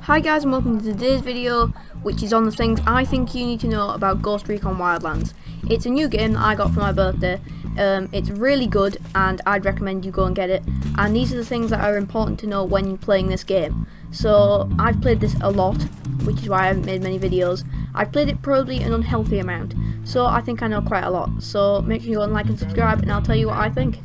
Hi guys, and welcome to today's video, which is on the things I think you need to know about Ghost Recon Wildlands. It's a new game that I got for my birthday. It's really good and I'd recommend you go and get it. And these are the things that are important to know when playing this game. So I've played this a lot, which is why I haven't made many videos. I've played it probably an unhealthy amount, so I think I know quite a lot. So make sure you go and like and subscribe and I'll tell you what I think.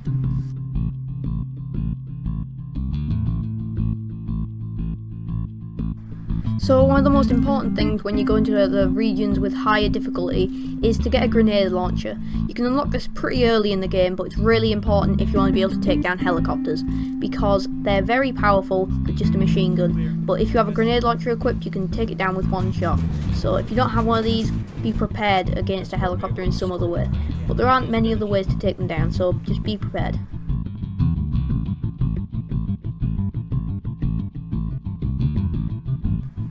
So one of the most important things when you go into the regions with higher difficulty is to get a grenade launcher. You can unlock this pretty early in the game, but it's really important if you want to be able to take down helicopters, because they're very powerful with just a machine gun, but if you have a grenade launcher equipped you can take it down with one shot. So if you don't have one of these, be prepared against a helicopter in some other way, but there aren't many other ways to take them down, so just be prepared.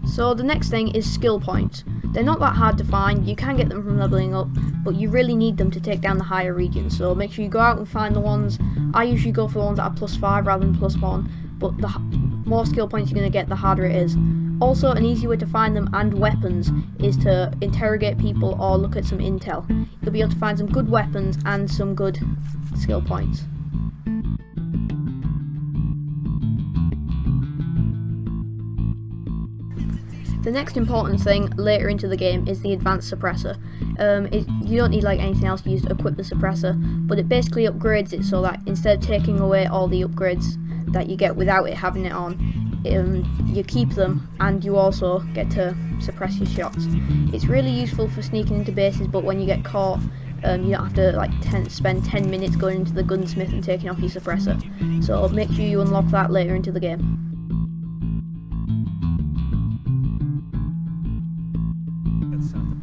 So the next thing is skill points. They're not that hard to find, you can get them from leveling up, but you really need them to take down the higher regions, so make sure you go out and find the ones. I usually go for the ones that are +5 rather than +1, but the more skill points you're going to get, the harder it is. Also, an easy way to find them and weapons is to interrogate people or look at some intel. You'll be able to find some good weapons and some good skill points. The next important thing later into the game is the advanced suppressor. You don't need like anything else to use to equip the suppressor, but it basically upgrades it so that instead of taking away all the upgrades that you get without it having it on, you keep them and you also get to suppress your shots. It's really useful for sneaking into bases, but when you get caught, you don't have to spend 10 minutes going into the gunsmith and taking off your suppressor. So make sure you unlock that later into the game.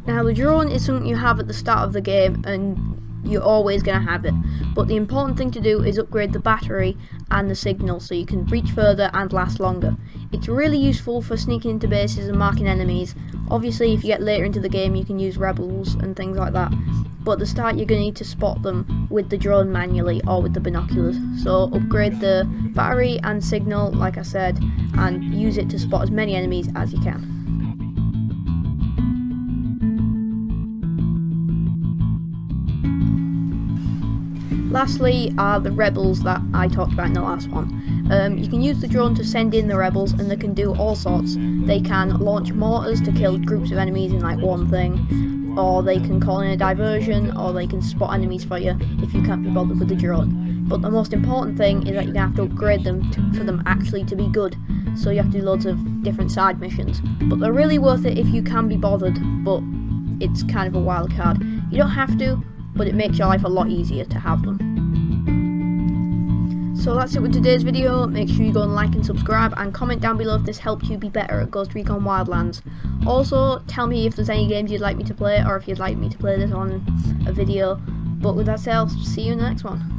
Now the drone is something you have at the start of the game and you're always going to have it, but the important thing to do is upgrade the battery and the signal so you can reach further and last longer. It's really useful for sneaking into bases and marking enemies. Obviously if you get later into the game you can use rebels and things like that, but at the start you're going to need to spot them with the drone manually or with the binoculars. So upgrade the battery and signal like I said, and use it to spot as many enemies as you can. Lastly are the rebels that I talked about in the last one. You can use the drone to send in the rebels and they can do all sorts. They can launch mortars to kill groups of enemies in like one thing, or they can call in a diversion, or they can spot enemies for you if you can't be bothered with the drone. But the most important thing is that you're going to have to upgrade them for them actually to be good, so you have to do loads of different side missions. But they're really worth it if you can be bothered, but it's kind of a wild card. You don't have to, but it makes your life a lot easier to have them. So that's it with today's video. Make sure you go and like and subscribe and comment down below if this helped you be better at Ghost Recon Wildlands. Also tell me if there's any games you'd like me to play or if you'd like me to play this on a video. But with that said, I'll see you in the next one.